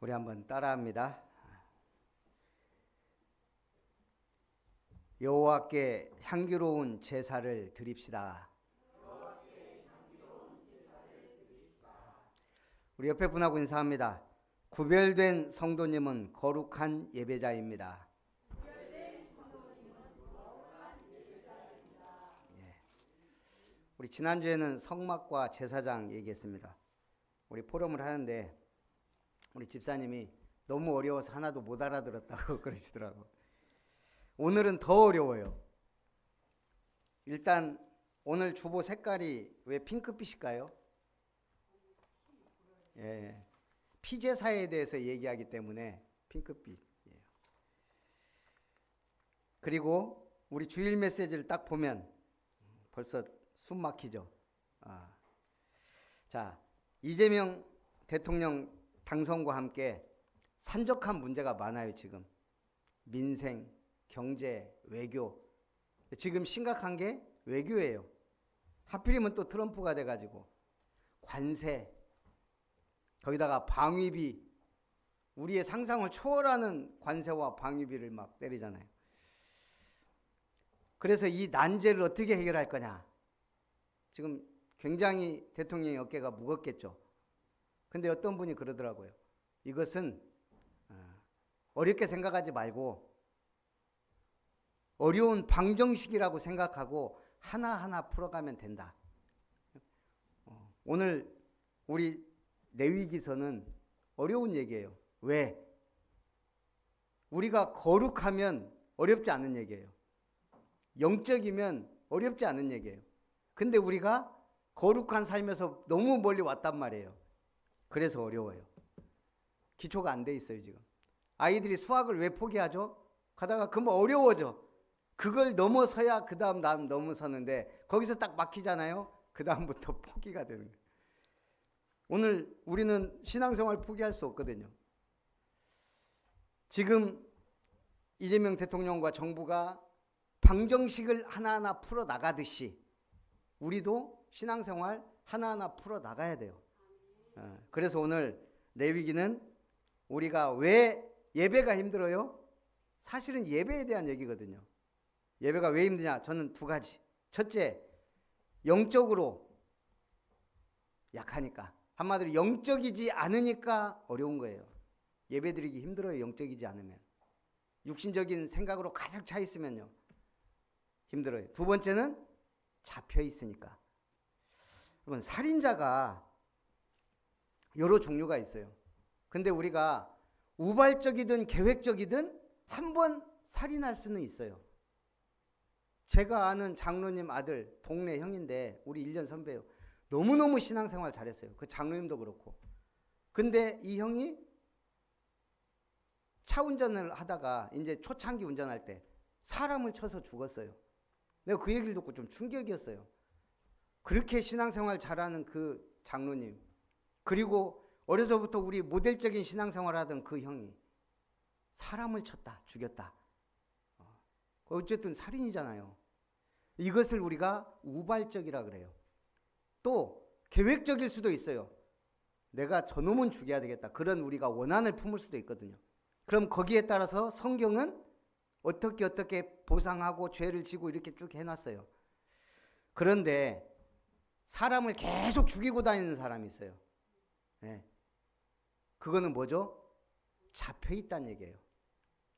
우리 한번 따라합니다. 여호와께 향기로운 제사를 드립시다. 우리 옆에 분하고 인사합니다. 구별된 성도님은 거룩한 예배자입니다. 우리 지난주에는 성막과 제사장 얘기했습니다. 우리 포럼을 하는데 우리 집사님이 너무 어려워서 하나도 못 알아들었다고 그러시더라고. 오늘은 더 어려워요. 일단 오늘 주보 색깔이 왜 핑크빛일까요? 예, 피제사에 대해서 얘기하기 때문에 핑크빛이에요. 그리고 우리 주일 메시지를 딱 보면 벌써 숨 막히죠. 자, 이재명 대통령 당선과 함께 산적한 문제가 많아요. 지금 민생, 경제, 외교. 지금 심각한 게 외교예요. 하필이면 또 트럼프가 돼가지고 관세, 거기다가 방위비, 우리의 상상을 초월하는 관세와 방위비를 막 때리잖아요. 그래서 이 난제를 어떻게 해결할 거냐. 지금 굉장히 대통령의 어깨가 무겁겠죠. 근데 어떤 분이 그러더라고요. 이것은 어렵게 생각하지 말고 어려운 방정식이라고 생각하고 하나하나 풀어가면 된다. 오늘 우리 레위기서는 어려운 얘기예요. 왜? 우리가 거룩하면 어렵지 않은 얘기예요. 영적이면 어렵지 않은 얘기예요. 근데 우리가 거룩한 삶에서 너무 멀리 왔단 말이에요. 그래서 어려워요. 기초가 안 돼 있어요. 지금 아이들이 수학을 왜 포기하죠? 가다가 그만 어려워져. 그걸 넘어서야 그 다음 넘어서는데 거기서 딱 막히잖아요. 그 다음부터 포기가 되는 거예요. 오늘 우리는 신앙생활 포기할 수 없거든요. 지금 이재명 대통령과 정부가 방정식을 하나하나 풀어나가듯이 우리도 신앙생활 하나하나 풀어나가야 돼요. 그래서 오늘 레위기는 우리가 왜 예배가 힘들어요? 사실은 예배에 대한 얘기거든요. 예배가 왜 힘드냐? 저는 두 가지. 첫째, 영적으로 약하니까. 한마디로 영적이지 않으니까 어려운 거예요. 예배 드리기 힘들어요. 영적이지 않으면. 육신적인 생각으로 가득 차 있으면요. 힘들어요. 두 번째는 잡혀 있으니까. 여러분, 살인자가 여러 종류가 있어요. 근데 우리가 우발적이든 계획적이든 한 번 살인할 수는 있어요. 제가 아는 장로님 아들 동네 형인데 우리 1년 선배예요. 너무너무 신앙생활 잘했어요. 그 장로님도 그렇고. 근데 이 형이 차 운전을 하다가 이제 초창기 운전할 때 사람을 쳐서 죽었어요. 내가 그 얘기를 듣고 좀 충격이었어요. 그렇게 신앙생활 잘하는 그 장로님, 그리고 어려서부터 우리 모델적인 신앙생활 하던 그 형이 사람을 쳤다, 죽였다. 어쨌든 살인이잖아요. 이것을 우리가 우발적이라 그래요. 또 계획적일 수도 있어요. 내가 저놈은 죽여야 되겠다. 그런 우리가 원한을 품을 수도 있거든요. 그럼 거기에 따라서 성경은 어떻게 보상하고 죄를 지고 이렇게 쭉 해놨어요. 그런데 사람을 계속 죽이고 다니는 사람이 있어요. 네. 그거는 뭐죠? 잡혀있다는 얘기예요.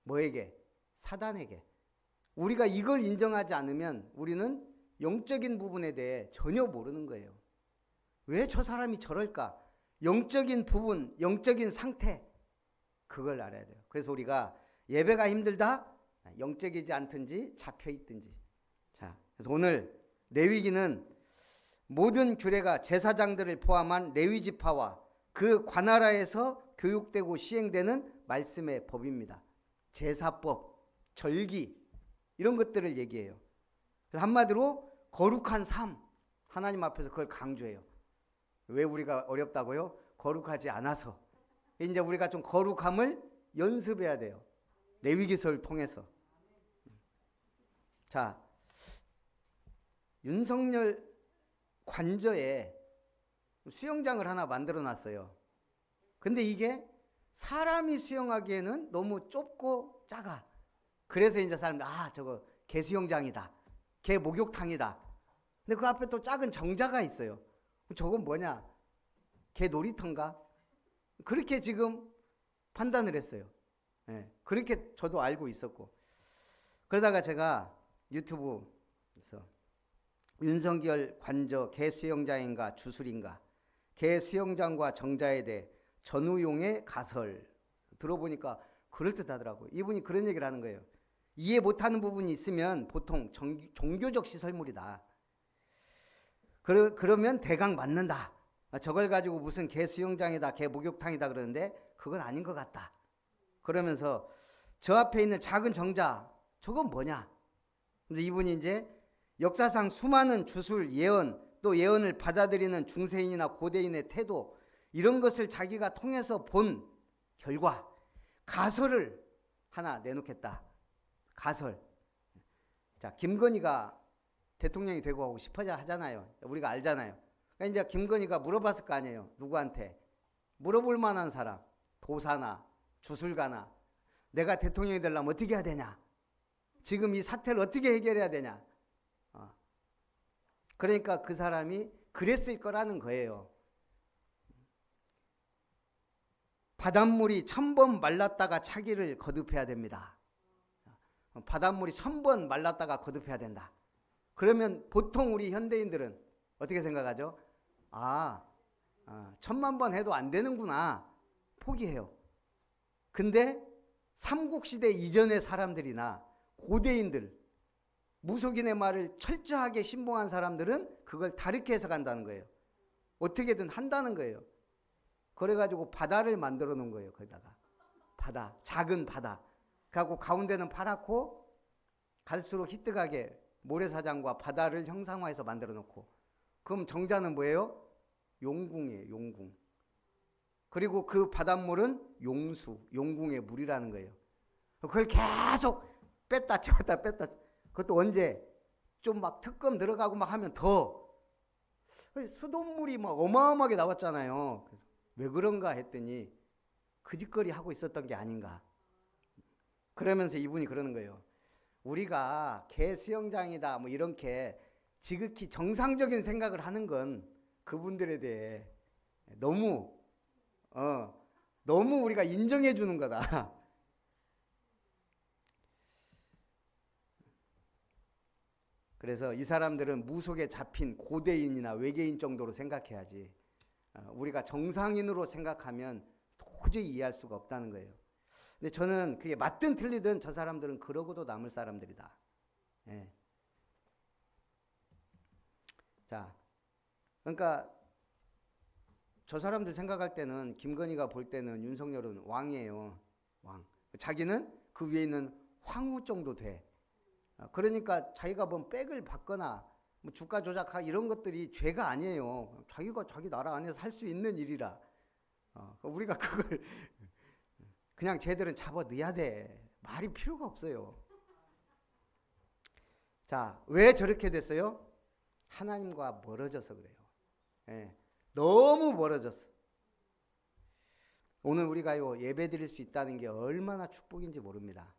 뭐에게? 사단에게. 우리가 이걸 인정하지 않으면 우리는 영적인 부분에 대해 전혀 모르는 거예요. 왜 저 사람이 저럴까? 영적인 부분, 영적인 상태, 그걸 알아야 돼요. 그래서 우리가 예배가 힘들다? 영적이지 않든지 잡혀있든지. 자, 그래서 오늘 레위기는 모든 규례가 제사장들을 포함한 레위 지파와 그 관할하에서 교육되고 시행되는 말씀의 법입니다. 제사법, 절기 이런 것들을 얘기해요. 그래서 한마디로 거룩한 삶, 하나님 앞에서 그걸 강조해요. 왜 우리가 어렵다고요? 거룩하지 않아서. 이제 우리가 좀 거룩함을 연습해야 돼요. 레위기서를 통해서. 자, 윤석열 관저에 수영장을 하나 만들어 놨어요. 근데 이게 사람이 수영하기에는 너무 좁고 작아. 그래서 이제 사람들 저거 개 수영장이다, 개 목욕탕이다. 근데 그 앞에 또 작은 정자가 있어요. 저건 뭐냐? 개 놀이터인가? 그렇게 지금 판단을 했어요. 그렇게 저도 알고 있었고. 그러다가 제가 유튜브에서 윤석열 관저 개 수영장인가 주술인가, 개 수영장과 정자에 대해 전우용의 가설 들어보니까 그럴듯하더라고요. 이분이 그런 얘기를 하는 거예요. 이해 못하는 부분이 있으면 보통 종교적 시설물이다. 그러면 대강 맞는다. 저걸 가지고 무슨 개 수영장이다, 개 목욕탕이다 그러는데 그건 아닌 것 같다. 그러면서 저 앞에 있는 작은 정자, 저건 뭐냐? 근데 이분이 이제 역사상 수많은 주술, 예언, 또 예언을 받아들이는 중세인이나 고대인의 태도, 이런 것을 자기가 통해서 본 결과 가설을 하나 내놓겠다. 가설. 자, 김건희가 대통령이 되고 하고 싶어야 하잖아요. 우리가 알잖아요. 그러니까 이제 김건희가 물어봤을 거 아니에요. 누구한테? 물어볼 만한 사람, 도사나 주술가나, 내가 대통령이 되려면 어떻게 해야 되냐? 지금 이 사태를 어떻게 해결해야 되냐? 그러니까 그 사람이 그랬을 거라는 거예요. 바닷물이 1000번 말랐다가 차기를 거듭해야 됩니다. 바닷물이 1000번 말랐다가 거듭해야 된다. 그러면 보통 우리 현대인들은 어떻게 생각하죠? 1000만 번 해도 안 되는구나. 포기해요. 근데 삼국시대 이전의 사람들이나 고대인들, 무속인의 말을 철저하게 신봉한 사람들은 그걸 다르게 해석한다는 거예요. 어떻게든 한다는 거예요. 그래가지고 바다를 만들어 놓은 거예요. 거기다가 바다, 작은 바다. 그래갖고 가운데는 파랗고 갈수록 희뜩하게 모래사장과 바다를 형상화해서 만들어 놓고, 그럼 정자는 뭐예요? 용궁이에요. 용궁. 그리고 그 바닷물은 용수, 용궁의 물이라는 거예요. 그걸 계속 뺐다 쳤다 뺐다. 그것도 언제 좀 막 특검 들어가고 막 하면 더 수돗물이 막 어마어마하게 나왔잖아요. 왜 그런가 했더니 그 짓거리 하고 있었던 게 아닌가. 그러면서 이분이 그러는 거예요. 우리가 개 수영장이다 뭐 이렇게 지극히 정상적인 생각을 하는 건 그분들에 대해 너무 우리가 인정해 주는 거다. 그래서 이 사람들은 무속에 잡힌 고대인이나 외계인 정도로 생각해야지, 우리가 정상인으로 생각하면 도저히 이해할 수가 없다는 거예요. 근데 저는 그게 맞든 틀리든 저 사람들은 그러고도 남을 사람들이다. 예. 자, 그러니까 저 사람들 생각할 때는, 김건희가 볼 때는 윤석열은 왕이에요. 왕. 자기는 그 위에 있는 황후 정도 돼. 그러니까 자기가 뭐 백을 받거나 뭐 주가 조작하고 이런 것들이 죄가 아니에요. 자기가 자기 나라 안에서 할 수 있는 일이라. 우리가 그걸 그냥 쟤들은 잡아 넣어야 돼. 말이 필요가 없어요. 자, 왜 저렇게 됐어요? 하나님과 멀어져서 그래요. 예, 너무 멀어졌어. 오늘 우리가요 예배 드릴 수 있다는 게 얼마나 축복인지 모릅니다.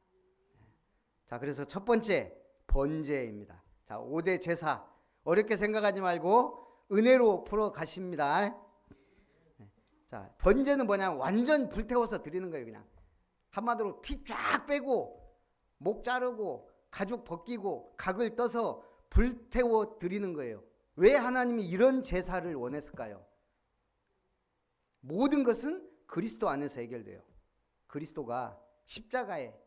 자, 그래서 첫 번째 번제입니다. 자, 5대 제사 어렵게 생각하지 말고 은혜로 풀어 가십니다. 자, 번제는 뭐냐면 완전 불태워서 드리는 거예요. 그냥 한마디로 피 쫙 빼고 목 자르고 가죽 벗기고 각을 떠서 불태워 드리는 거예요. 왜 하나님이 이런 제사를 원했을까요? 모든 것은 그리스도 안에서 해결돼요. 그리스도가 십자가에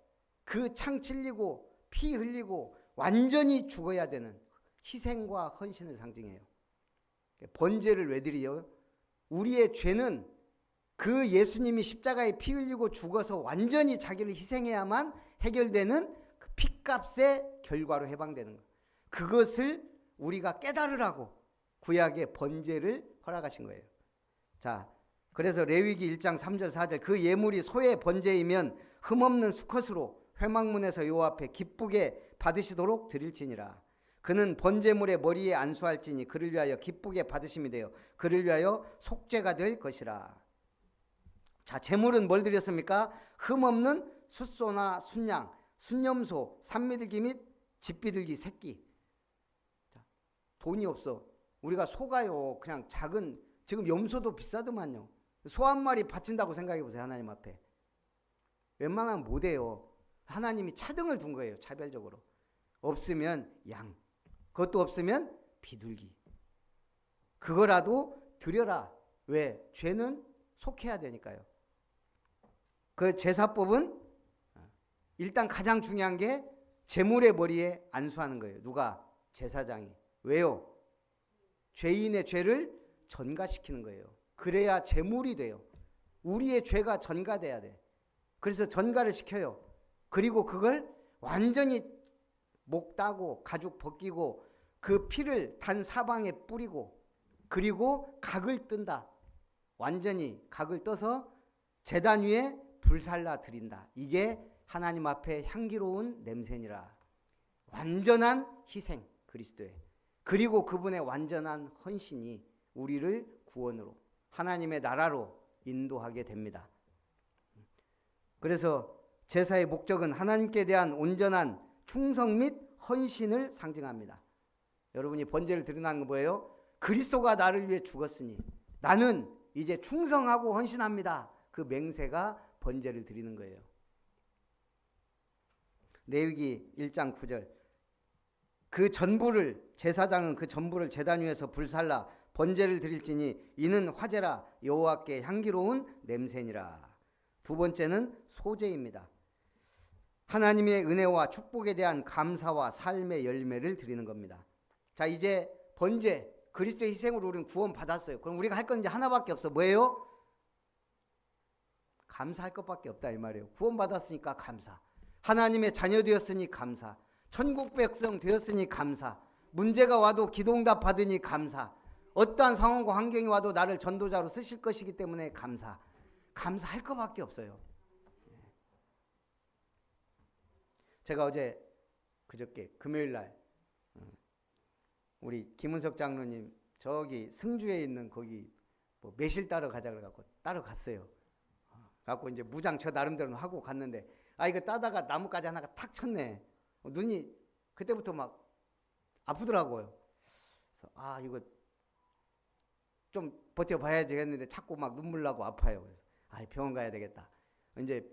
그 창 찔리고 피 흘리고 완전히 죽어야 되는 희생과 헌신을 상징해요. 번제를 왜 드려요? 우리의 죄는 그 예수님이 십자가에 피 흘리고 죽어서 완전히 자기를 희생해야만 해결되는 그 피값의 결과로 해방되는 거예요. 그것을 우리가 깨달으라고 구약의 번제를 허락하신 거예요. 자, 그래서 레위기 1장 3절 4절 그 예물이 소의 번제이면 흠없는 수컷으로 회막문에서 여호와 앞에 기쁘게 받으시도록 드릴지니라. 그는 번제물의 머리에 안수할지니 그를 위하여 기쁘게 받으심이 되어 그를 위하여 속죄가 될 것이라. 자, 제물은 뭘 드렸습니까? 흠없는 숫소나 순양, 순염소, 산미들기 및 집비들기 새끼. 자, 돈이 없어. 우리가 소가요, 그냥 작은, 지금 염소도 비싸더만요. 소 한 마리 바친다고 생각해 보세요. 하나님 앞에. 웬만하면 못해요. 하나님이 차등을 둔 거예요. 차별적으로. 없으면 양, 그것도 없으면 비둘기. 그거라도 드려라. 왜? 죄는 속해야 되니까요. 그 제사법은 일단 가장 중요한 게 제물의 머리에 안수하는 거예요. 누가? 제사장이. 왜요? 죄인의 죄를 전가시키는 거예요. 그래야 제물이 돼요. 우리의 죄가 전가돼야 돼. 그래서 전가를 시켜요. 그리고 그걸 완전히 목 따고 가죽 벗기고 그 피를 단 사방에 뿌리고 그리고 각을 뜬다. 완전히 각을 떠서 제단 위에 불살라 드린다. 이게 하나님 앞에 향기로운 냄새니라. 완전한 희생, 그리스도의. 그리고 그분의 완전한 헌신이 우리를 구원으로, 하나님의 나라로 인도하게 됩니다. 그래서 제사의 목적은 하나님께 대한 온전한 충성 및 헌신을 상징합니다. 여러분이 번제를 드린다는 건 뭐예요? 그리스도가 나를 위해 죽었으니 나는 이제 충성하고 헌신합니다. 그 맹세가 번제를 드리는 거예요. 레위기 1장 9절. 그 전부를, 제사장은 그 전부를 제단 위에서 불살라 번제를 드릴지니 이는 화제라 여호와께 향기로운 냄새니라. 두 번째는 소제입니다. 하나님의 은혜와 축복에 대한 감사와 삶의 열매를 드리는 겁니다. 자, 이제 번제, 그리스도의 희생으로 우리는 구원 받았어요. 그럼 우리가 할 건 이제 하나밖에 없어. 뭐예요? 감사할 것밖에 없다 이 말이에요. 구원 받았으니까 감사. 하나님의 자녀 되었으니 감사. 천국 백성 되었으니 감사. 문제가 와도 기도응답 받으니 감사. 어떠한 상황과 환경이 와도 나를 전도자로 쓰실 것이기 때문에 감사. 감사할 것밖에 없어요. 제가 어제 그저께 금요일 날 우리 김은석 장로님 저기 승주에 있는 거기 뭐 매실 따러 가자 그래갖고 따러 갔어요. 갖고 이제 무장 저 나름대로 하고 갔는데 이거 따다가 나뭇가지 하나가 탁 쳤네. 눈이 그때부터 막 아프더라고요. 그래서 이거 좀 버텨봐야지 했는데 자꾸 막 눈물 나고 아파요. 그래서 병원 가야 되겠다. 이제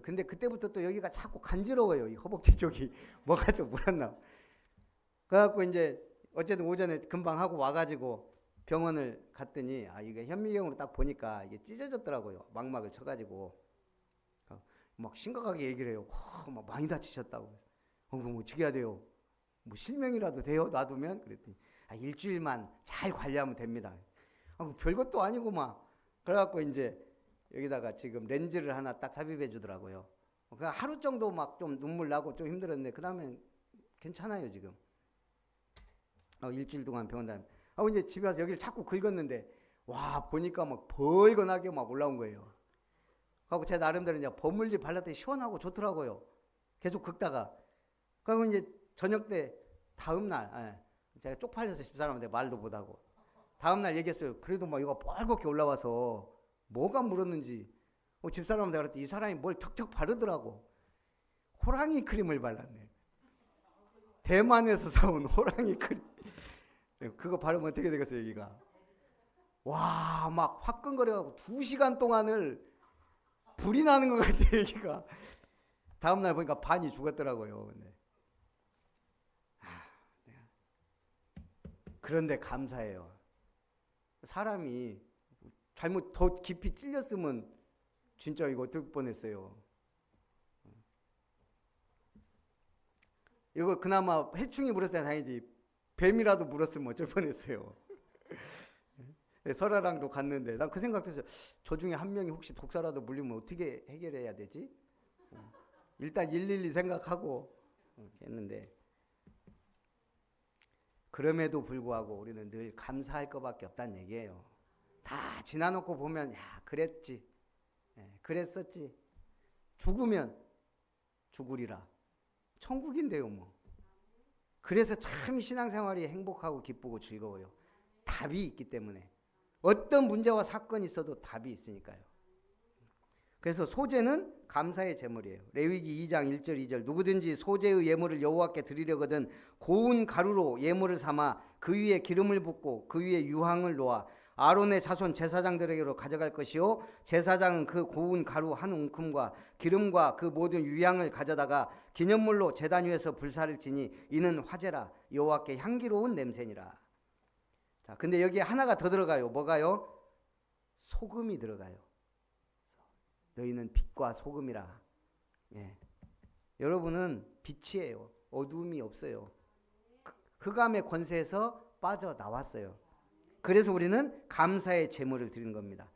근데 그때부터 또 여기가 자꾸 간지러워요. 이 허벅지 쪽이 뭐가 또 물었나. 그래갖고 이제 어쨌든 오전에 금방 하고 와가지고 병원을 갔더니 이게 현미경으로 딱 보니까 이게 찢어졌더라고요. 망막을 쳐가지고 막 심각하게 얘기를 해요. 막 많이 다치셨다고. 그럼 어떻게 해야 돼요? 뭐 실명이라도 돼요? 놔두면? 그랬더니 일주일만 잘 관리하면 됩니다. 별것도 아니고 막. 그래갖고 이제 여기다가 지금 렌즈를 하나 딱 삽입해 주더라고요. 그냥 하루 정도 막 좀 눈물 나고 좀 힘들었는데 그 다음엔 괜찮아요 지금. 일주일 동안 병원 다니. 이제 집에 와서 여기를 자꾸 긁었는데 와 보니까 막 벌건하게 막 올라온 거예요. 그리고 제 나름대로 이제 버물리 발랐더니 시원하고 좋더라고요. 계속 긁다가. 그리고 이제 저녁 때 다음 날 제가 쪽팔려서 집사람한테 말도 못하고 다음 날 얘기했어요. 그래도 막 이거 뻘겋게 올라와서 뭐가 물었는지 집사람한테 그랬더니 이 사람이 뭘 턱턱 바르더라고. 호랑이 크림을 발랐네. 대만에서 사온 호랑이 크림. 그거 바르면 어떻게 되겠어요 여기가. 와 막 화끈거려가지고 2시간 동안을 불이 나는 것 같아 여기가. 다음날 보니까 반이 죽었더라고요. 근데. 그런데 감사해요. 사람이 잘못 더 깊이 찔렸으면 진짜 이거 어떨 뻔했어요. 이거 그나마 해충이 물었을 때 다행이지 뱀이라도 물었으면 어쩔 뻔했어요. 설아랑도 갔는데 난 그 생각해서 저 중에 한 명이 혹시 독사라도 물리면 어떻게 해결해야 되지? 일단 112 생각하고 했는데 그럼에도 불구하고 우리는 늘 감사할 것밖에 없다는 얘기예요. 다 지나놓고 보면 그랬지. 그랬었지. 죽으면 죽으리라. 천국인데요 뭐. 그래서 참 신앙생활이 행복하고 기쁘고 즐거워요. 답이 있기 때문에. 어떤 문제와 사건이 있어도 답이 있으니까요. 그래서 소제는 감사의 제물이에요. 레위기 2장 1절 2절 누구든지 소제의 예물을 여호와께 드리려거든 고운 가루로 예물을 삼아 그 위에 기름을 붓고 그 위에 유황을 놓아 아론의 자손 제사장들에게로 가져갈 것이요 제사장은 그 고운 가루 한 움큼과 기름과 그 모든 유향을 가져다가 기념물로 제단 위에서 불사를 지니 이는 화제라 여호와께 향기로운 냄새니라. 자, 근데 여기에 하나가 더 들어가요. 뭐가요? 소금이 들어가요. 너희는 빛과 소금이라. 예. 여러분은 빛이에요. 어두움이 없어요. 흑암의 권세에서 빠져나왔어요. 그래서 우리는 감사의 제물을 드리는 겁니다.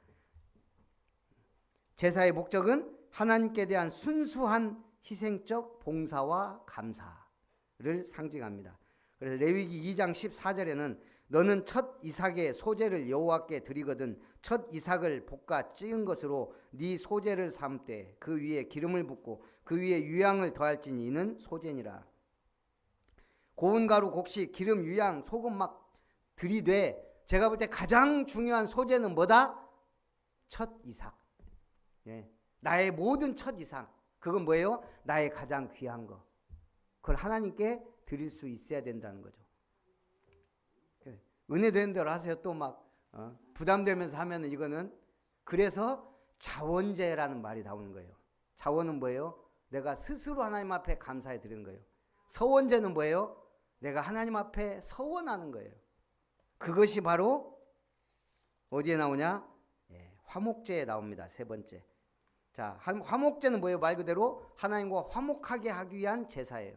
제사의 목적은 하나님께 대한 순수한 희생적 봉사와 감사를 상징합니다. 그래서 레위기 2장 14절에는 너는 첫 이삭의 소제를 여호와께 드리거든 첫 이삭을 볶아 찌은 것으로 네 소제를 삼되 그 위에 기름을 붓고 그 위에 유향을 더할지니 이는 소제니라. 고운 가루, 곡식, 기름, 유향, 소금 막 들이되 제가 볼 때 가장 중요한 소제는 뭐다? 첫 이삭. 예. 나의 모든 첫 이삭. 그건 뭐예요? 나의 가장 귀한 거. 그걸 하나님께 드릴 수 있어야 된다는 거죠. 은혜 되는 대로 하세요. 또 막 부담되면서 하면은 이거는. 그래서 자원제라는 말이 나오는 거예요. 자원은 뭐예요? 내가 스스로 하나님 앞에 감사해 드리는 거예요. 서원제는 뭐예요? 내가 하나님 앞에 서원하는 거예요. 그것이 바로 어디에 나오냐? 예, 화목제에 나옵니다. 세 번째. 자, 화목제는 뭐예요? 말 그대로 하나님과 화목하게 하기 위한 제사예요.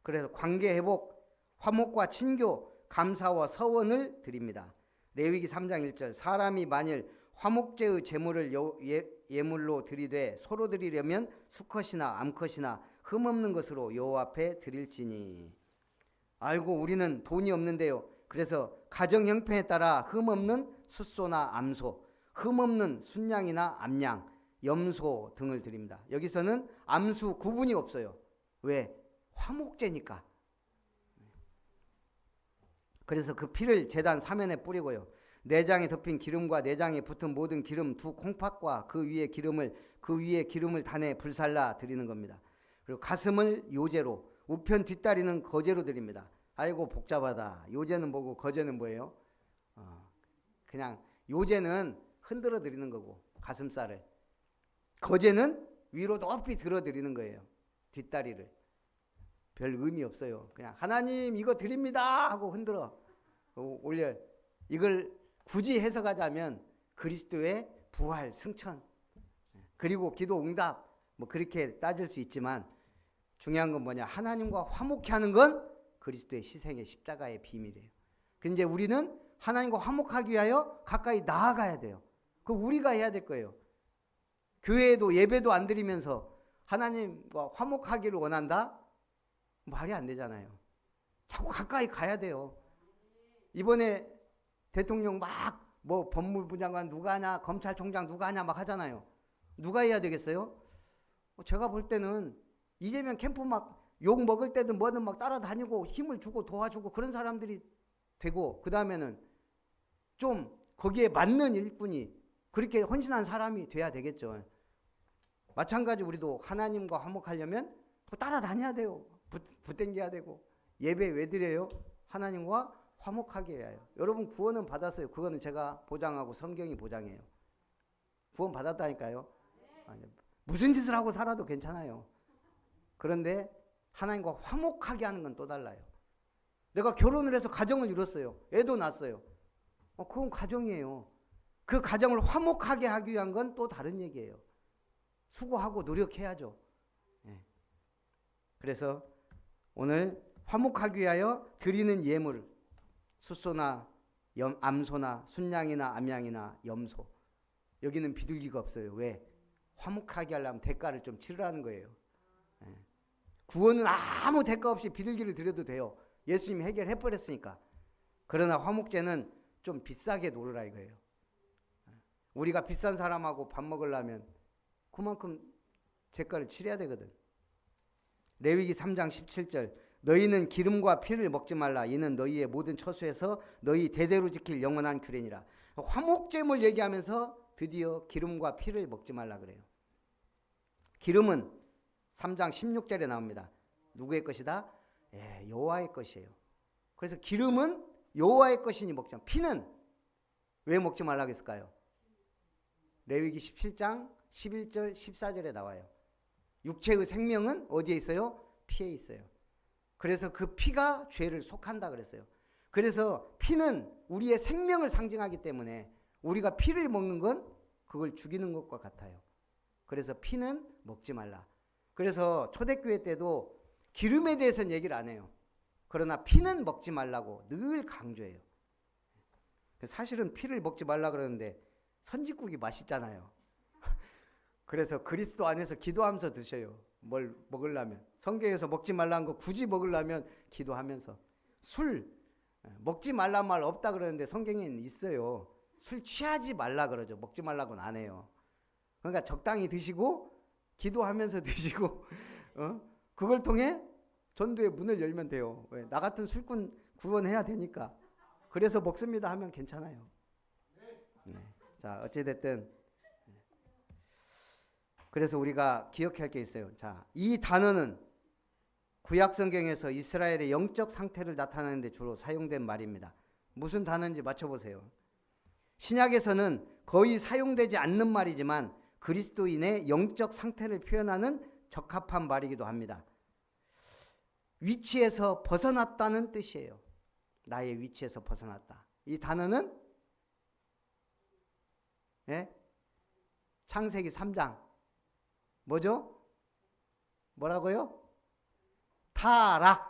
그래서 관계 회복, 화목과 친교, 감사와 서원을 드립니다. 레위기 3장 1절 사람이 만일 화목제의 제물을 예물로 드리되 서로 드리려면 수컷이나 암컷이나 흠없는 것으로 여호와 앞에 드릴지니. 알고 우리는 돈이 없는데요. 그래서 가정 형편에 따라 흠없는 숫소나 암소, 흠없는 순양이나 암양, 염소 등을 드립니다. 여기서는 암수 구분이 없어요. 왜? 화목제니까. 그래서 그 피를 제단 사면에 뿌리고요. 내장에 덮인 기름과 내장에 붙은 모든 기름 두 콩팥과 그 위에 기름을 단에 불살라 드리는 겁니다. 그리고 가슴을 요제로, 우편 뒷다리는 거제로 드립니다. 아이고 복잡하다. 요제는 뭐고 거제는 뭐예요? 그냥 요제는 흔들어 드리는 거고 가슴살을. 거제는 위로 높이 들어 드리는 거예요. 뒷다리를. 별 의미 없어요. 그냥 하나님 이거 드립니다 하고 흔들어 올려. 이걸 굳이 해석하자면 그리스도의 부활, 승천, 그리고 기도 응답 뭐 그렇게 따질 수 있지만 중요한 건 뭐냐? 하나님과 화목해 하는 건 그리스도의 희생의 십자가의 비밀이에요. 근데 우리는 하나님과 화목하기 위하여 가까이 나아가야 돼요. 그거 우리가 해야 될 거예요. 교회에도 예배도 안 드리면서 하나님과 화목하기를 원한다? 말이 안 되잖아요. 자꾸 가까이 가야 돼요. 이번에 대통령 막 뭐 법무부 장관 누가 하냐, 검찰총장 누가 하냐 막 하잖아요. 누가 해야 되겠어요? 제가 볼 때는 이재명 캠프 막 욕 먹을 때든 뭐든 막 따라다니고 힘을 주고 도와주고 그런 사람들이 되고, 그 다음에는 좀 거기에 맞는 일꾼이 그렇게 헌신한 사람이 돼야 되겠죠. 마찬가지 우리도 하나님과 화목하려면 따라다녀야 돼요. 붙당겨야 되고. 예배 왜 드려요? 하나님과 화목하게 해야 해요. 여러분 구원은 받았어요. 그거는 제가 보장하고 성경이 보장해요. 구원 받았다니까요. 무슨 짓을 하고 살아도 괜찮아요. 그런데 하나님과 화목하게 하는 건 또 달라요. 내가 결혼을 해서 가정을 이뤘어요. 애도 낳았어요. 그건 가정이에요. 그 가정을 화목하게 하기 위한 건 또 다른 얘기예요. 수고하고 노력해야죠. 그래서 오늘 화목하기 위하여 드리는 예물, 숫소나 암소나 순양이나 암양이나 염소, 여기는 비둘기가 없어요. 왜? 화목하게 하려면 대가를 좀 치르라는 거예요. 구원은 아무 대가 없이 비둘기를 드려도 돼요. 예수님이 해결해버렸으니까. 그러나 화목제는 좀 비싸게 놓으라 이거예요. 우리가 비싼 사람하고 밥 먹으려면 그만큼 대가를 치러야 되거든. 레위기 3장 17절 너희는 기름과 피를 먹지 말라. 이는 너희의 모든 처소에서 너희 대대로 지킬 영원한 규례니라. 화목제물 얘기하면서 드디어 기름과 피를 먹지 말라 그래요. 기름은 3장 16절에 나옵니다. 누구의 것이다? 여호와의 것이에요. 그래서 기름은 여호와의 것이니 먹지 마. 피는 왜 먹지 말라고 했을까요? 레위기 17장 11절 14절에 나와요. 육체의 생명은 어디에 있어요? 피에 있어요. 그래서 그 피가 죄를 속한다 그랬어요. 그래서 피는 우리의 생명을 상징하기 때문에 우리가 피를 먹는 건 그걸 죽이는 것과 같아요. 그래서 피는 먹지 말라. 그래서 초대교회 때도 기름에 대해서는 얘기를 안 해요. 그러나 피는 먹지 말라고 늘 강조해요. 사실은 피를 먹지 말라 그러는데 선지국이 맛있잖아요. 그래서 그리스도 안에서 기도하면서 드셔요. 뭘 먹으려면. 성경에서 먹지 말라는 거 굳이 먹으려면 기도하면서. 술 먹지 말란 말 없다 그러는데 성경에는 있어요. 술 취하지 말라 그러죠. 먹지 말라고는 안 해요. 그러니까 적당히 드시고 기도하면서 드시고 그걸 통해 전도의 문을 열면 돼요. 왜? 나 같은 술꾼 구원해야 되니까. 그래서 먹습니다 하면 괜찮아요. 네. 자, 어찌됐든 그래서 우리가 기억해야 할 게 있어요. 자, 이 단어는 구약 성경에서 이스라엘의 영적 상태를 나타내는 데 주로 사용된 말입니다. 무슨 단어인지 맞춰보세요. 신약에서는 거의 사용되지 않는 말이지만 그리스도인의 영적 상태를 표현하는 적합한 말이기도 합니다. 위치에서 벗어났다는 뜻이에요. 나의 위치에서 벗어났다. 이 단어는 창세기 3장 뭐죠? 뭐라고요? 타락.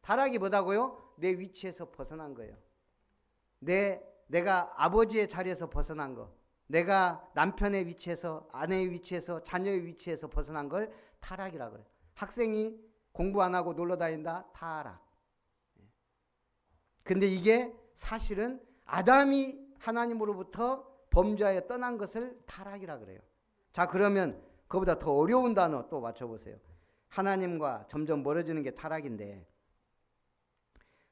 타락이 뭐다고요? 내 위치에서 벗어난 거예요. 내가 아버지의 자리에서 벗어난 거, 내가 남편의 위치에서, 아내의 위치에서, 자녀의 위치에서 벗어난 걸 타락이라고 그래요. 학생이 공부 안 하고 놀러 다닌다? 타락. 근데 이게 사실은 아담이 하나님으로부터 범죄하여 떠난 것을 타락이라 그래요. 자, 그러면 그보다 더 어려운 단어 또 맞춰보세요. 하나님과 점점 멀어지는 게 타락인데,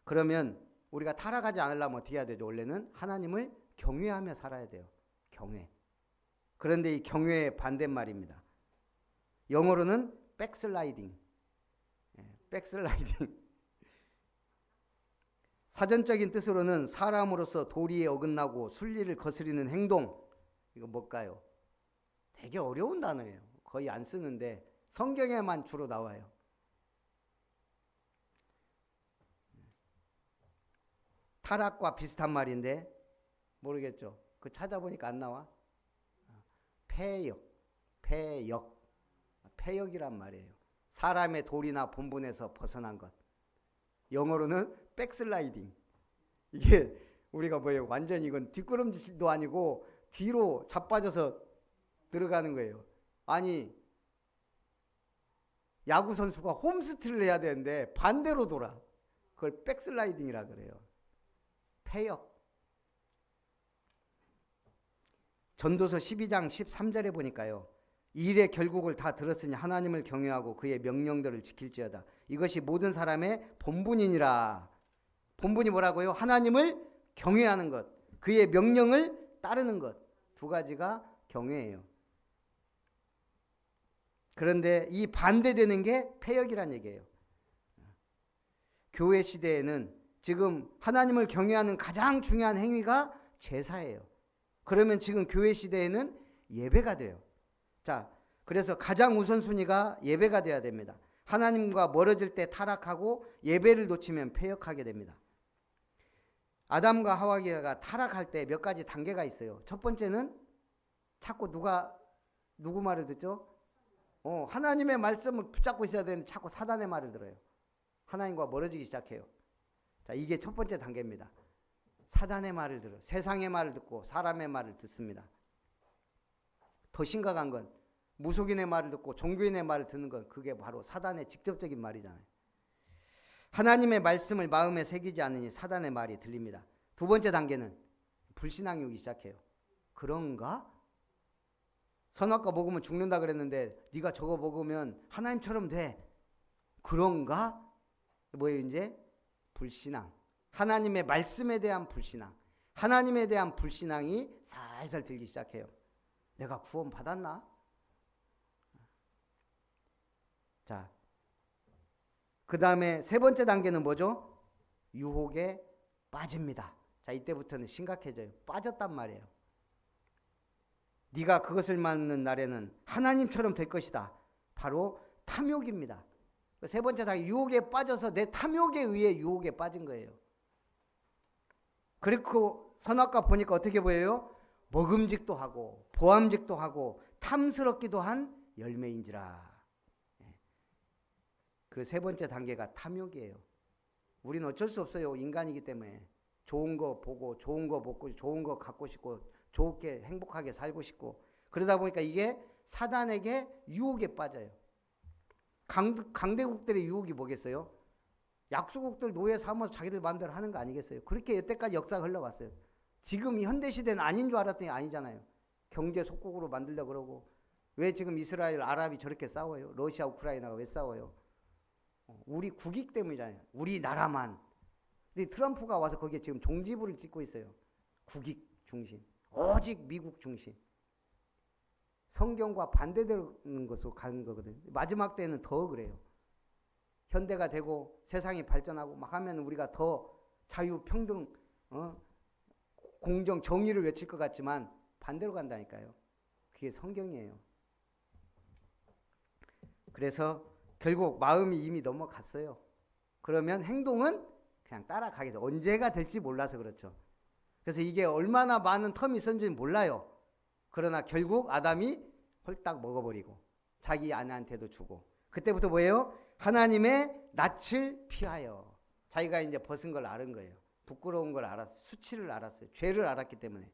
그러면 우리가 타락하지 않으려면 어떻게 해야 되죠? 원래는 하나님을 경외하며 살아야 돼요. 경외. 그런데 이 경외의 반대말입니다. 영어로는 백슬라이딩. 백슬라이딩. 사전적인 뜻으로는 사람으로서 도리에 어긋나고 순리를 거스리는 행동. 이거 뭘까요? 되게 어려운 단어예요. 거의 안 쓰는데 성경에만 주로 나와요. 타락과 비슷한 말인데 모르겠죠. 그 찾아보니까 안 나와. 폐역이란 말이에요. 사람의 도리나 본분에서 벗어난 것. 영어로는 백슬라이딩. 이게 우리가 뭐예요? 완전히 이건 뒷걸음질도 아니고 뒤로 자빠져서 들어가는 거예요. 아니, 야구 선수가 홈스트를 해야 되는데 반대로 돌아. 그걸 백슬라이딩이라 그래요. 폐역. 전도서 12장 13절에 보니까요. 일의 결국을 다 들었으니 하나님을 경외하고 그의 명령들을 지킬지어다. 이것이 모든 사람의 본분이니라. 본분이 뭐라고요? 하나님을 경외하는 것, 그의 명령을 따르는 것. 두 가지가 경외예요. 그런데 이 반대되는 게 폐역이란 얘기예요. 교회 시대에는 지금 하나님을 경외하는 가장 중요한 행위가 제사예요. 그러면 지금 교회 시대에는 예배가 돼요. 자, 그래서 가장 우선순위가 예배가 돼야 됩니다. 하나님과 멀어질 때 타락하고 예배를 놓치면 폐역하게 됩니다. 아담과 하와가 타락할 때 몇 가지 단계가 있어요. 첫 번째는 자꾸 누구 말을 듣죠? 하나님의 말씀을 붙잡고 있어야 되는데 자꾸 사단의 말을 들어요. 하나님과 멀어지기 시작해요. 자, 이게 첫 번째 단계입니다. 사단의 말을 들어요. 세상의 말을 듣고 사람의 말을 듣습니다. 더 심각한 건 무속인의 말을 듣고 종교인의 말을 듣는 건 그게 바로 사단의 직접적인 말이잖아요. 하나님의 말씀을 마음에 새기지 않으니 사단의 말이 들립니다. 두 번째 단계는 불신앙이 오기 시작해요. 그런가? 선악과 먹으면 죽는다 그랬는데 네가 저거 먹으면 하나님처럼 돼. 그런가? 뭐예요 이제? 불신앙. 하나님의 말씀에 대한 불신앙. 하나님에 대한 불신앙이 살살 들기 시작해요. 내가 구원 받았나? 자, 그 다음에 세 번째 단계는 뭐죠? 유혹에 빠집니다. 자, 이때부터는 심각해져요. 빠졌단 말이에요. 네가 그것을 맞는 날에는 하나님처럼 될 것이다. 바로 탐욕입니다. 세 번째 단계, 유혹에 빠져서 내 탐욕에 의해 유혹에 빠진 거예요. 그리고 선악과 보니까 어떻게 보여요? 먹음직도 하고 보암직도 하고 탐스럽기도 한 열매인지라. 그 세 번째 단계가 탐욕이에요. 우리는 어쩔 수 없어요. 인간이기 때문에 좋은 거 보고 좋은 거 먹고 좋은 거 갖고 싶고 좋게 행복하게 살고 싶고 그러다 보니까 이게 사단에게 유혹에 빠져요. 강대국들의 유혹이 뭐겠어요? 약소국들 노예 삼아서 자기들 마음대로 하는 거 아니겠어요? 그렇게 여태까지 역사가 흘러왔어요. 지금 이 현대시대는 아닌 줄 알았더니 아니잖아요. 경제 속국으로 만들려고 그러고 왜 지금 이스라엘, 아랍이 저렇게 싸워요? 러시아, 우크라이나가 왜 싸워요? 우리 국익 때문이잖아요. 우리나라만. 근데 트럼프가 와서 거기에 지금 종지부를 찍고 있어요. 국익 중심. 오직 미국 중심. 성경과 반대되는 것으로 가는 거거든요. 마지막 때는 더 그래요. 현대가 되고 세상이 발전하고 막 하면 우리가 더 자유, 평등, 공정, 정의를 외칠 것 같지만 반대로 간다니까요. 그게 성경이에요. 그래서 결국 마음이 이미 넘어갔어요. 그러면 행동은 그냥 따라가게 돼. 언제가 될지 몰라서 그렇죠. 그래서 이게 얼마나 많은 텀이 있었는지는 몰라요. 그러나 결국 아담이 홀딱 먹어버리고 자기 아내한테도 주고 그때부터 뭐예요? 하나님의 낯을 피하여 자기가 이제 벗은 걸 알은 거예요. 부끄러운 걸 알았어요. 수치를 알았어요. 죄를 알았기 때문에.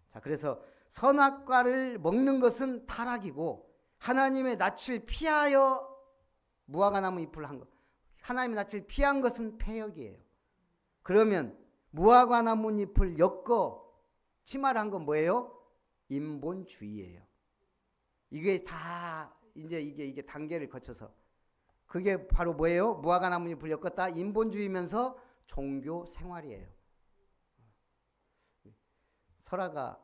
자, 그래서 선악과를 먹는 것은 타락이고 하나님의 낯을 피하여 무화과 나무 잎을 한 것. 하나님의 낯을 피한 것은 패역이에요. 그러면 무화과 나무 잎을 엮어 치마를 한 건 뭐예요? 인본주의예요. 이게 다 이제 이게 단계를 거쳐서 그게 바로 뭐예요? 무화과 나무 잎을 엮었다. 인본주의면서 종교 생활이에요. 설아가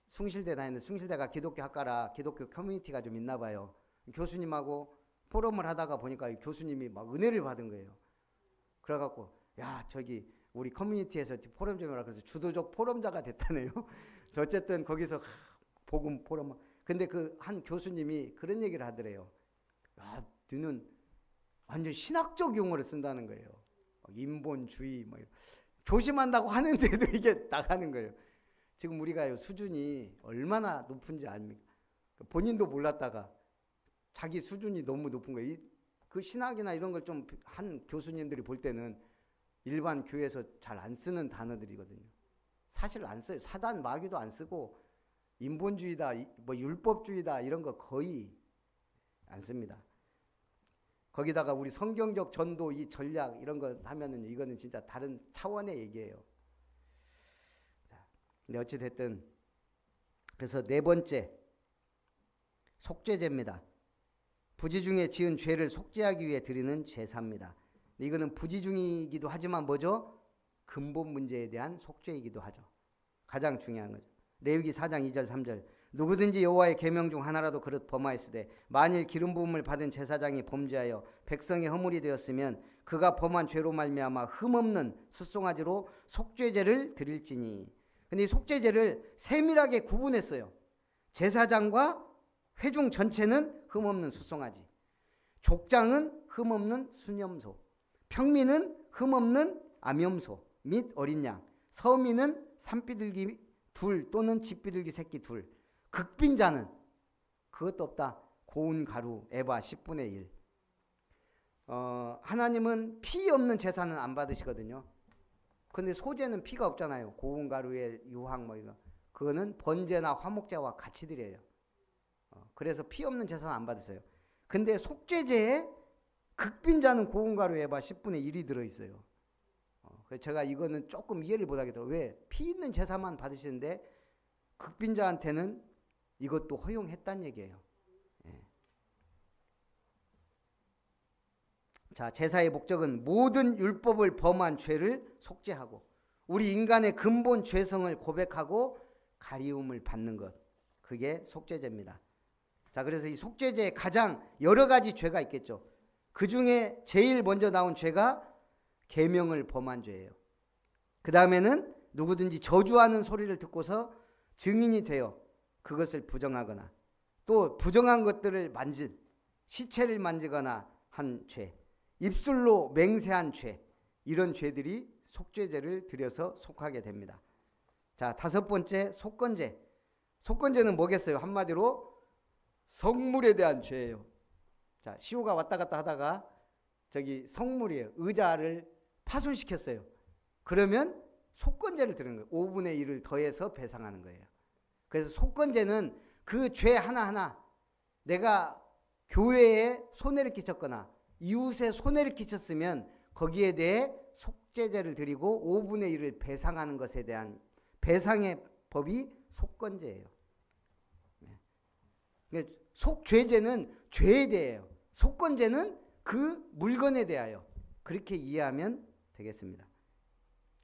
숭실대 다니는데 숭실대가 기독교 학과라 기독교 커뮤니티가 좀 있나 봐요. 교수님하고 포럼을 하다가 보니까 교수님이 막 은혜를 받은 거예요. 그래갖고 야 저기 우리 커뮤니티에서 포럼 좀 해라. 그래서 주도적 포럼자가 됐다네요. 그래서 어쨌든 거기서 복음 포럼. 근데 그 한 교수님이 그런 얘기를 하더래요. 야 너는 완전 신학적 용어를 쓴다는 거예요. 인본주의 뭐 조심한다고 하는데도 이게 나가는 거예요. 지금 우리가 수준이 얼마나 높은지 아닙니까? 본인도 몰랐다가 자기 수준이 너무 높은 거예요. 그 신학이나 이런 걸 좀 한 교수님들이 볼 때는 일반 교회에서 잘 안 쓰는 단어들이거든요. 사실 안 써요. 사단 마귀도 안 쓰고 인본주의다, 뭐 율법주의다 이런 거 거의 안 씁니다. 거기다가 우리 성경적 전도 이 전략 이런 거 하면은 이거는 진짜 다른 차원의 얘기예요. 근데 어찌 됐든 그래서 네 번째 속죄제입니다. 부지 중에 지은 죄를 속죄하기 위해 드리는 제사입니다. 이거는 부지 중이기도 하지만 뭐죠? 근본 문제에 대한 속죄이기도 하죠. 가장 중요한 거죠. 레위기 4장 2절 3절 누구든지 여호와의 계명 중 하나라도 그릇 범하였으되 만일 기름 부음을 받은 제사장이 범죄하여 백성의 허물이 되었으면 그가 범한 죄로 말미암아 흠없는 숫송아지로 속죄제를 드릴지니. 근데 이 속죄제를 세밀하게 구분했어요. 제사장과 회중 전체는 흠없는 숫송아지, 족장은 흠없는 수념소, 평민은 흠없는 암염소 및 어린 양, 서민은 산비둘기 둘 또는 집비둘기 새끼 둘, 극빈자는 그것도 없다. 고운 가루 에바 10분의 1. 하나님은 피 없는 제사는 안 받으시거든요. 근데 소제는 피가 없잖아요. 고운 가루에 유황 뭐 이거. 그거는 번제나 화목제와 같이 드려요. 그래서 피 없는 제사는 안 받으세요. 근데 속죄제에 극빈자는 고운 가루 에바 10분의 1이 들어있어요. 그래서 제가 이거는 조금 이해를 못하겠더라고요. 왜? 피 있는 제사만 받으시는데 극빈자한테는 이것도 허용했단 얘기예요. 예. 자, 제사의 목적은 모든 율법을 범한 죄를 속죄하고 우리 인간의 근본 죄성을 고백하고 가리움을 받는 것. 그게 속죄제입니다. 자, 그래서 이 속죄죄에 가장 여러 가지 죄가 있겠죠. 그 중에 제일 먼저 나온 죄가 계명을 범한 죄예요. 그 다음에는 누구든지 저주하는 소리를 듣고서 증인이 되어 그것을 부정하거나 또 부정한 것들을 만진 시체를 만지거나 한 죄, 입술로 맹세한 죄, 이런 죄들이 속죄죄를 들여서 속하게 됩니다. 자, 다섯 번째 속건죄. 속건죄는 뭐겠어요? 한마디로 성물에 대한 죄예요. 자, 시호가 왔다 갔다 하다가 저기 성물이에요. 의자를 파손시켰어요. 그러면 속건죄를 들은 거예요. 5분의 1을 더해서 배상하는 거예요. 그래서 속건죄는 그 죄 하나하나, 내가 교회에 손해를 끼쳤거나 이웃에 손해를 끼쳤으면 거기에 대해 속죄죄를 드리고 5분의 1을 배상하는 것에 대한 배상의 법이 속건죄예요. 속죄죄는 죄에 대해요. 속건죄는 그 물건에 대하여, 그렇게 이해하면 되겠습니다.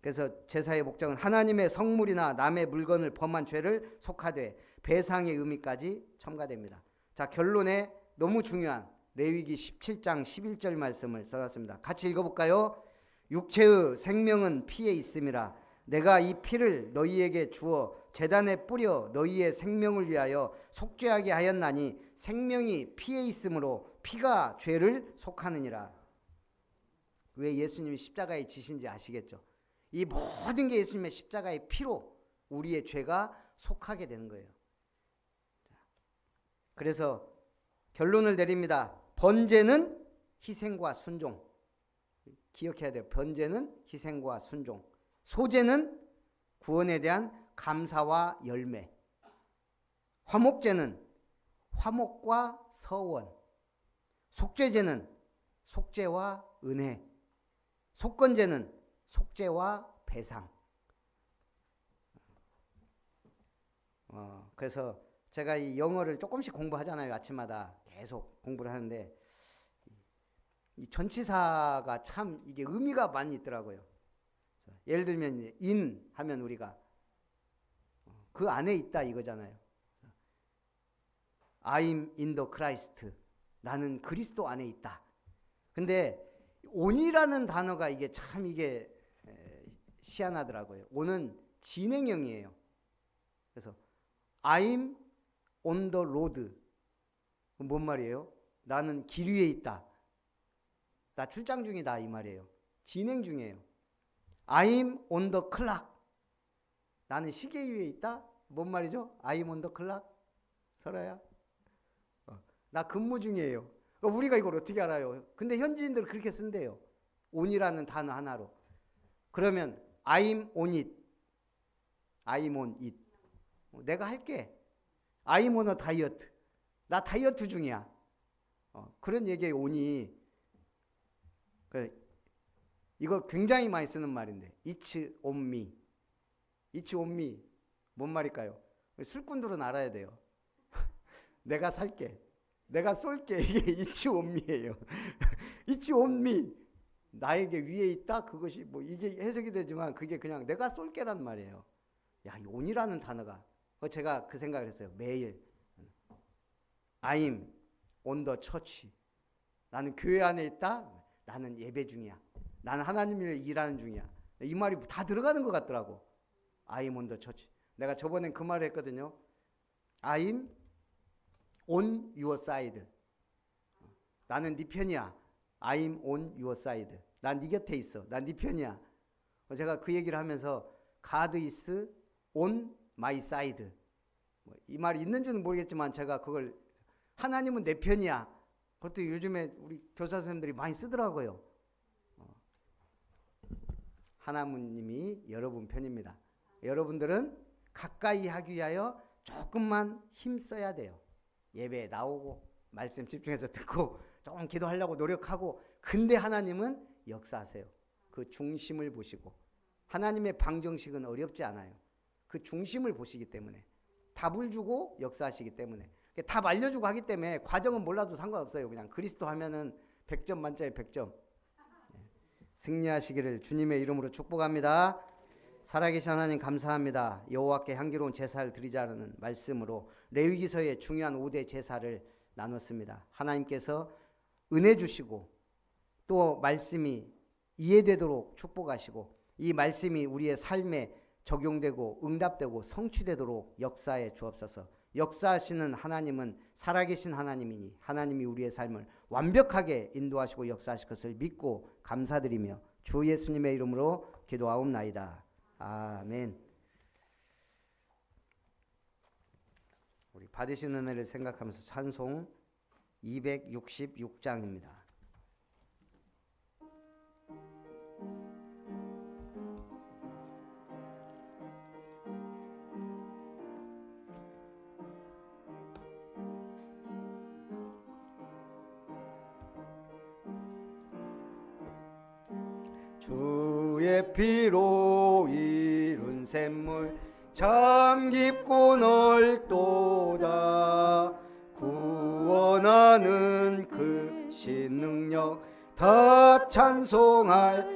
그래서 제사의 목적은 하나님의 성물이나 남의 물건을 범한 죄를 속하되 배상의 의미까지 첨가됩니다. 자, 결론에 너무 중요한 레위기 17장 11절 말씀을 써놨습니다. 같이 읽어볼까요? 육체의 생명은 피에 있음이라. 내가 이 피를 너희에게 주어 제단에 뿌려 너희의 생명을 위하여 속죄하게 하였나니 생명이 피에 있으므로 피가 죄를 속하느니라. 왜 예수님이 십자가에 지신지 아시겠죠? 이 모든 게 예수님의 십자가의 피로 우리의 죄가 속하게 되는 거예요. 그래서 결론을 내립니다. 번제는 희생과 순종. 기억해야 돼요. 번제는 희생과 순종. 소제는 구원에 대한 감사와 열매. 화목제는 화목과 서원. 속죄제는 속죄와 은혜. 속건제는 속죄와 배상. 그래서 제가 이 영어를 조금씩 공부하잖아요. 아침마다 계속 공부를 하는데 이 전치사가 참 이게 의미가 많이 있더라고요. 예를 들면 in 하면 우리가 그 안에 있다 이거잖아요. I'm in the Christ. 나는 그리스도 안에 있다. 근데 on이라는 단어가 이게 참 이게 희한하더라고요. on은 진행형이에요. 그래서 I'm on the road. 뭔 말이에요? 나는 길 위에 있다. 나 출장 중이다 이 말이에요. 진행 중이에요. I'm on the clock. 나는 시계 위에 있다. 뭔 말이죠? I'm on the clock. 설아야. 나 근무 중이에요. 우리가 이걸 어떻게 알아요? 근데 현지인들은 그렇게 쓴대요. on이라는 단어 하나로. 그러면 I'm on it. I'm on it. 내가 할게. I'm on a diet. 나 다이어트 중이야. 그런 얘기에 on이. 이거 굉장히 많이 쓰는 말인데 It's on me. It's on me. 뭔 말일까요? 술꾼들은 알아야 돼요. 내가 살게. 내가 쏠게. 이게 It's on me예요. It's on me. 나에게 위에 있다? 그것이 뭐 이게 해석이 되지만 그게 그냥 내가 쏠게란 말이에요. 야, 이 on이라는 단어가. 제가 그 생각을 했어요. 매일. I'm on the church. 나는 교회 안에 있다? 나는 예배 중이야. 나는 하나님을 일하는 중이야. 이 말이 다 들어가는 것 같더라고. I'm on the church. 내가 저번엔 그 말을 했거든요. I'm on your side. 나는 네 편이야. I'm on your side. 난 네 곁에 있어. 난 네 편이야. 제가 그 얘기를 하면서 God is on my side. 이 말이 있는지는 모르겠지만 제가 그걸 하나님은 내 편이야. 그것도 요즘에 우리 교사 선생님들이 많이 쓰더라고요. 하나님이 여러분 편입니다. 여러분들은 가까이 하기 위하여 조금만 힘써야 돼요. 예배에 나오고 말씀 집중해서 듣고 조금 기도하려고 노력하고, 근데 하나님은 역사하세요. 그 중심을 보시고. 하나님의 방정식은 어렵지 않아요. 그 중심을 보시기 때문에. 답을 주고 역사하시기 때문에. 답 알려주고 하기 때문에 과정은 몰라도 상관없어요. 그냥 그리스도 하면은 100점 만점에 100점. 승리하시기를 주님의 이름으로 축복합니다. 살아계신 하나님 감사합니다. 여호와께 향기로운 제사를 드리자는 말씀으로 레위기서의 중요한 5대 제사를 나눴습니다. 하나님께서 은혜 주시고 또 말씀이 이해되도록 축복하시고 이 말씀이 우리의 삶에 적용되고 응답되고 성취되도록 역사해 주옵소서. 역사하시는 하나님은 살아계신 하나님이니 하나님이 우리의 삶을 완벽하게 인도하시고 역사하실 것을 믿고 감사드리며 주 예수님의 이름으로 기도하옵나이다. 아멘. 우리 받으신 은혜를 생각하면서 찬송 266장입니다. 주의 피로 이룬 샘물 참 깊고 넓도다. 구원하는 그 신능력 다 찬송할지라.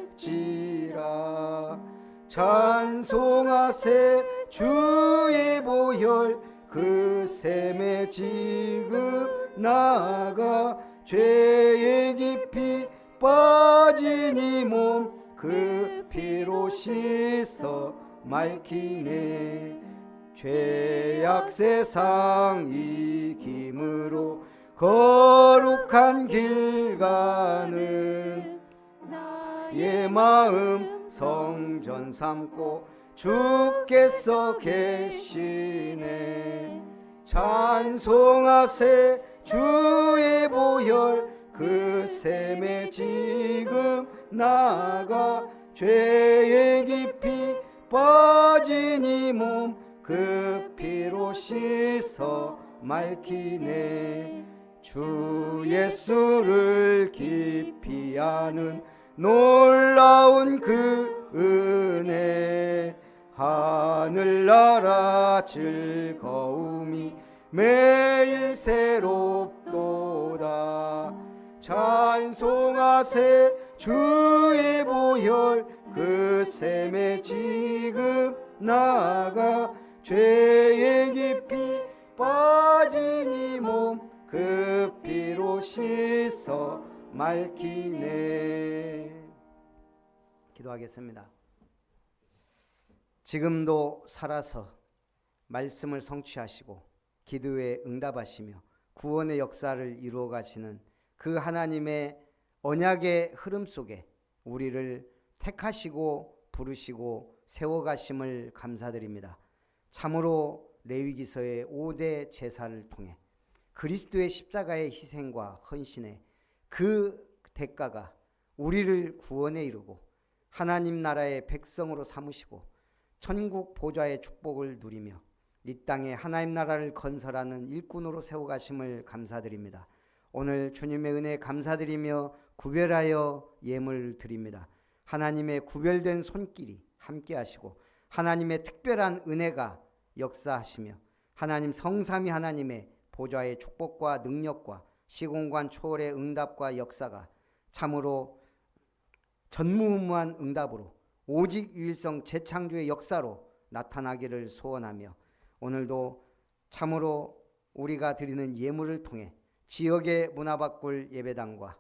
찬송하세 주의 보혈 그 샘에 지금 나아가 죄의 깊이 빠진 이 몸 그 피로 씻어 맑히네. 죄악 세상 이김으로 거룩한 길 가는 나의 마음 성전 삼고 주께서 계시네. 찬송하세 주의 보혈 그 샘에 지금 나아가 죄의 깊이 빠진 이 몸 그 피로 씻어 맑히네. 주 예수를 깊이 아는 놀라운 그 은혜 하늘나라 즐거움이 매일 새롭도다. 찬송하세 주의 보혈 그 샘에 지금 나아가 죄의 깊이 빠진 이 몸 그 피로 씻어 맑히네. 기도하겠습니다. 지금도 살아서 말씀을 성취하시고 기도에 응답하시며 구원의 역사를 이루어 가시는 그 하나님의 언약의 흐름 속에 우리를 택하시고 부르시고 세워가심을 감사드립니다. 참으로 레위기서의 5대 제사를 통해 그리스도의 십자가의 희생과 헌신의 그 대가가 우리를 구원에 이르고 하나님 나라의 백성으로 삼으시고 천국 보좌의 축복을 누리며 이 땅에 하나님 나라를 건설하는 일꾼으로 세워가심을 감사드립니다. 오늘 주님의 은혜 감사드리며 구별하여 예물 드립니다. 하나님의 구별된 손길이 함께 하시고 하나님의 특별한 은혜가 역사하시며 하나님 성삼위 하나님의 보좌의 축복과 능력과 시공간 초월의 응답과 역사가 참으로 전무후무한 응답으로 오직 유일성 재창조의 역사로 나타나기를 소원하며 오늘도 참으로 우리가 드리는 예물을 통해 지역의 문화바꿀 예배당과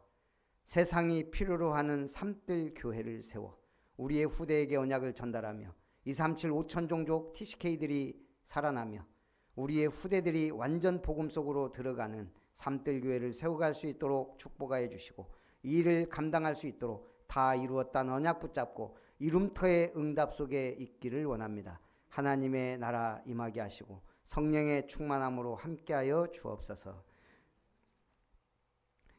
세상이 필요로 하는 삼뜰 교회를 세워 우리의 후대에게 언약을 전달하며 237 5천 종족 TCK들이 살아나며 우리의 후대들이 완전 복음 속으로 들어가는 삼뜰 교회를 세워갈 수 있도록 축복하여 주시고 이 일을 감당할 수 있도록 다 이루었다는 언약 붙잡고 이름터의 응답 속에 있기를 원합니다. 하나님의 나라 임하게 하시고 성령의 충만함으로 함께하여 주옵소서.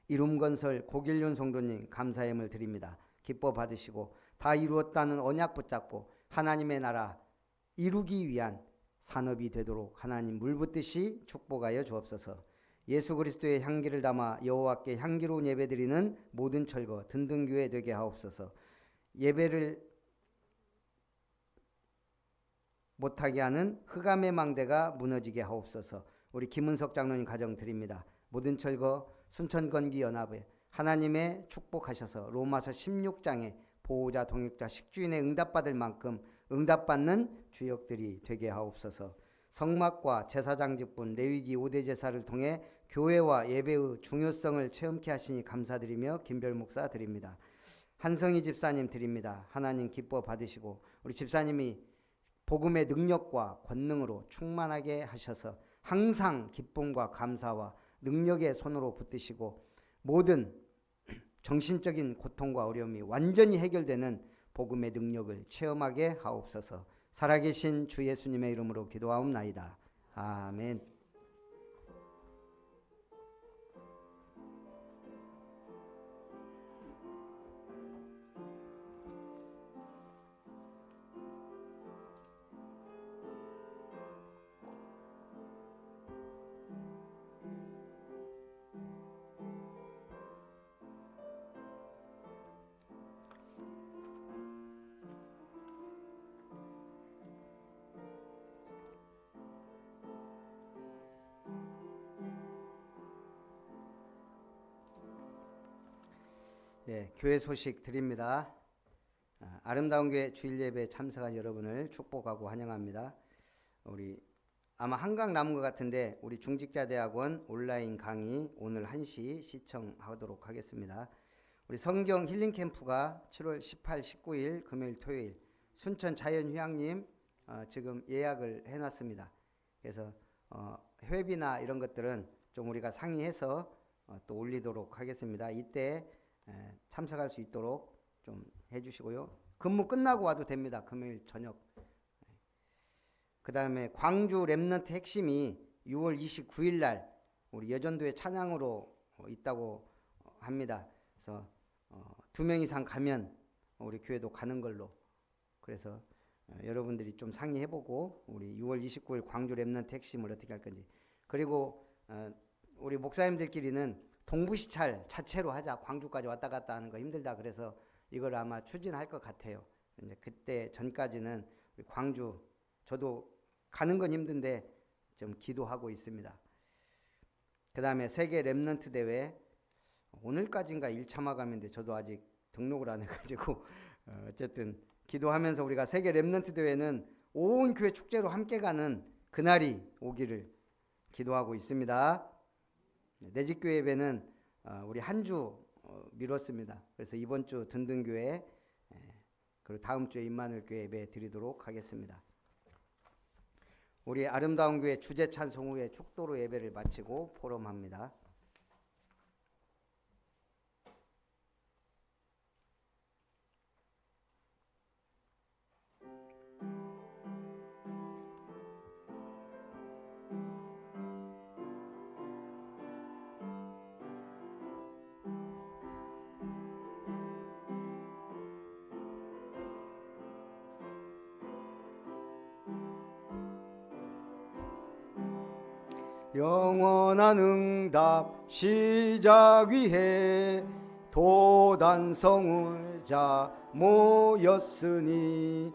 이룸건설 고길륜 성도님 감사함을 드립니다. 기뻐 받으시고 다 이루었다는 언약 붙잡고 하나님의 나라 이루기 위한 산업이 되도록 하나님 물붓듯이 축복하여 주옵소서. 예수 그리스도의 향기를 담아 여호와께 향기로운 예배드리는 모든 철거 든든교회 되게 하옵소서. 예배를 못하게 하는 흑암의 망대가 무너지게 하옵소서. 우리 김은석 장로님 가정 드립니다. 모든 철거 순천건기 연합에 하나님의 축복하셔서 로마서 16장에 보호자 동역자 식주인의 응답받을 만큼 응답받는 주역들이 되게 하옵소서. 성막과 제사장직분 레위기 5대 제사를 통해 교회와 예배의 중요성을 체험케 하시니 감사드리며 김별 목사 드립니다. 한성희 집사님 드립니다. 하나님 기뻐 받으시고 우리 집사님이 복음의 능력과 권능으로 충만하게 하셔서 항상 기쁨과 감사와 능력의 손으로 붙드시고 모든 정신적인 고통과 어려움이 완전히 해결되는 복음의 능력을 체험하게 하옵소서. 살아계신 주 예수님의 이름으로 기도하옵나이다. 아멘. 예, 교회 소식 드립니다. 아름다운 교회 주일 예배에 참석한 여러분을 축복하고 환영합니다. 우리 아마 한강 남은 것 같은데 우리 중직자대학원 온라인 강의 오늘 1시 시청하도록 하겠습니다. 우리 성경 힐링 캠프가 7월 18, 19일 금요일 토요일 순천 자연휴양림 지금 예약을 해놨습니다. 그래서 회비나 이런 것들은 좀 우리가 상의해서 또 올리도록 하겠습니다. 이때 참석할 수 있도록 좀 해주시고요. 근무 끝나고 와도 됩니다. 금요일 저녁. 그 다음에 광주 렘넌트 핵심이 6월 29일 날 우리 여전도의 찬양으로 있다고 합니다. 그래서 2명 이상 가면 우리 교회도 가는 걸로. 그래서 여러분들이 좀 상의해보고 우리 6월 29일 광주 렘넌트 핵심을 어떻게 할 건지. 그리고 우리 목사님들끼리는 동부시찰 자체로 하자. 광주까지 왔다 갔다 하는 거 힘들다. 그래서 이걸 아마 추진할 것 같아요. 이제 그때 전까지는 광주 저도 가는 건 힘든데 좀 기도하고 있습니다. 그 다음에 세계 렘넌트 대회 오늘까지인가 1차 마감인데 저도 아직 등록을 안 해가지고 어쨌든 기도하면서 우리가 세계 렘넌트 대회는 온 교회 축제로 함께 가는 그날이 오기를 기도하고 있습니다. 내 집 교회 예배는 우리 한 주 미뤘습니다. 그래서 이번 주 든든교회 그리고 다음 주에 임마누엘 교회 예배 드리도록 하겠습니다. 우리 아름다운 교회 주제 찬송 후에 축도로 예배를 마치고 포럼합니다. 영원한 응답 시작 위해 도단성을 자 모였으니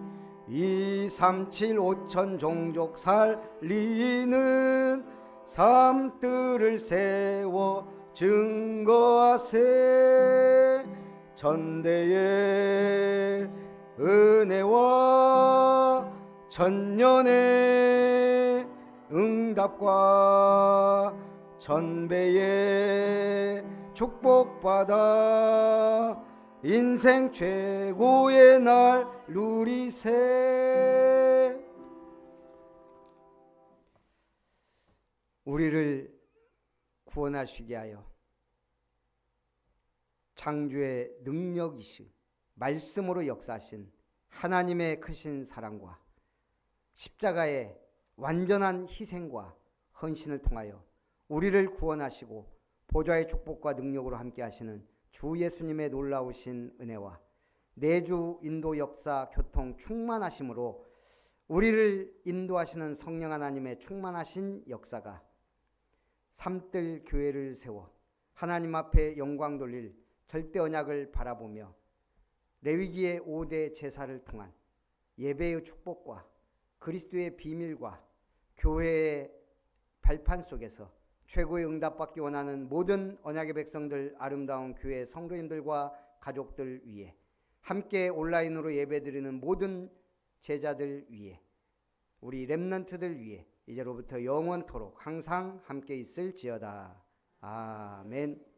2, 3, 7, 5천 종족 살리는 삶들을 세워 증거하세. 전대의 은혜와 천년의 응답과 전배의 축복받아 인생 최고의 날 누리세. 우리를 구원하시게 하여 창조의 능력이신 말씀으로 역사하신 하나님의 크신 사랑과 십자가의 완전한 희생과 헌신을 통하여 우리를 구원하시고 보좌의 축복과 능력으로 함께 하시는 주 예수님의 놀라우신 은혜와 내주 인도 역사 교통 충만하심으로 우리를 인도하시는 성령 하나님의 충만하신 역사가 삼뜰 교회를 세워 하나님 앞에 영광 돌릴 절대 언약을 바라보며 레위기의 5대 제사를 통한 예배의 축복과 그리스도의 비밀과 교회의 발판 속에서 최고의 응답받기 원하는 모든 언약의 백성들, 아름다운 교회 성도님들과 가족들 위해 함께 온라인으로 예배드리는 모든 제자들 위에, 우리 렘넌트들 위에 이제로부터 영원토록 항상 함께 있을지어다. 아멘.